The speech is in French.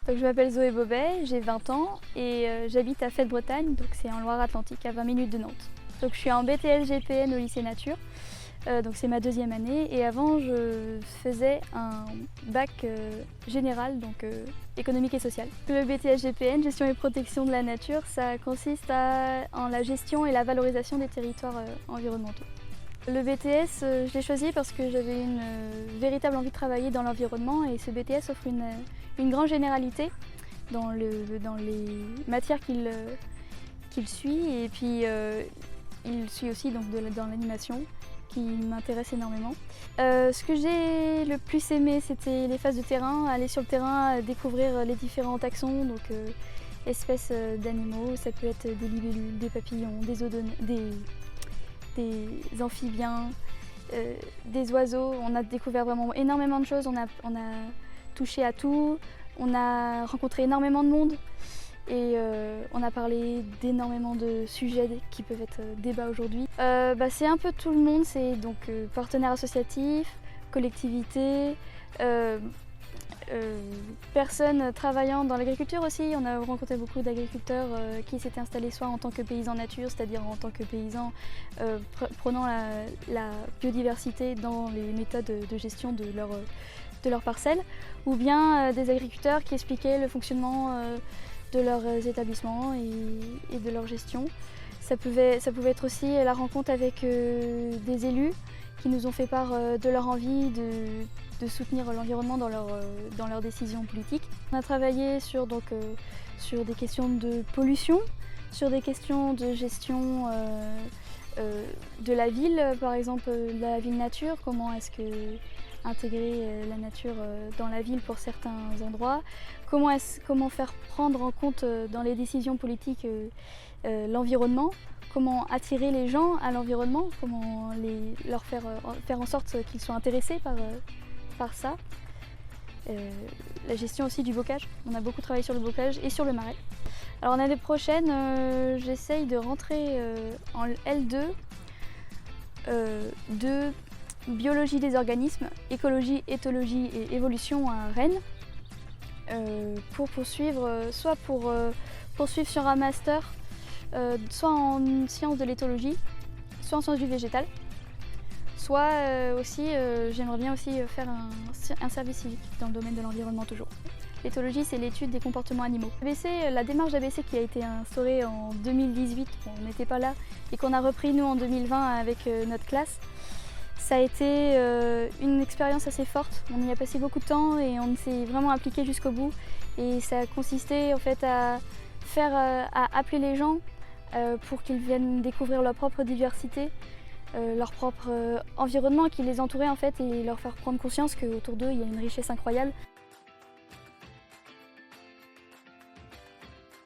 Donc, je m'appelle Zoé Bobet, j'ai 20 ans et j'habite à Fête-Bretagne, donc c'est en Loire-Atlantique, à 20 minutes de Nantes. Donc je suis en BTS GPN au lycée Nature, donc c'est ma deuxième année et avant je faisais un bac général, donc économique et social. Le BTS GPN, gestion et protection de la nature, ça consiste en la gestion et la valorisation des territoires environnementaux. Le BTS, je l'ai choisi parce que j'avais une véritable envie de travailler dans l'environnement et ce BTS offre une grande généralité dans les matières qu'il suit et puis il suit aussi donc, dans l'animation qui m'intéresse énormément. Ce que j'ai le plus aimé, c'était les phases de terrain, aller sur le terrain, découvrir les différents taxons, donc espèces d'animaux, ça peut être des libellules, des papillons, des amphibiens, des oiseaux. On a découvert vraiment énormément de choses, on a touché à tout, on a rencontré énormément de monde et on a parlé d'énormément de sujets qui peuvent être débat aujourd'hui. C'est un peu tout le monde, c'est donc partenaires associatifs, collectivités, personnes travaillant dans l'agriculture aussi. On a rencontré beaucoup d'agriculteurs qui s'étaient installés soit en tant que paysans nature, c'est-à-dire en tant que paysans prenant la biodiversité dans les méthodes de gestion de leurs parcelles, ou bien des agriculteurs qui expliquaient le fonctionnement de leurs établissements et de leur gestion. Ça pouvait être aussi la rencontre avec des élus qui nous ont fait part de leur envie de soutenir l'environnement dans leurs décisions politiques. On a travaillé sur des questions de pollution, sur des questions de gestion de la ville, par exemple la ville nature, comment est-ce que intégrer la nature dans la ville pour certains endroits, comment faire prendre en compte dans les décisions politiques l'environnement, comment attirer les gens à l'environnement, comment leur faire en sorte qu'ils soient intéressés par ça. La gestion aussi du bocage, on a beaucoup travaillé sur le bocage et sur le marais. Alors l'année prochaine, j'essaye de rentrer en L2 de biologie des organismes, écologie, éthologie et évolution à Rennes, pour poursuivre, soit pour poursuivre sur un master, soit en sciences de l'éthologie, soit en sciences du végétal, soit aussi, j'aimerais bien aussi faire un service civique dans le domaine de l'environnement toujours. L'éthologie, c'est l'étude des comportements animaux. La démarche d'ABC qui a été instaurée en 2018, on n'était pas là, et qu'on a repris nous en 2020 avec notre classe, ça a été une expérience assez forte. On y a passé beaucoup de temps et on s'est vraiment impliqué jusqu'au bout. Et ça a consisté en fait à appeler les gens pour qu'ils viennent découvrir leur propre diversité, leur propre environnement qui les entourait en fait, et leur faire prendre conscience qu'autour d'eux il y a une richesse incroyable.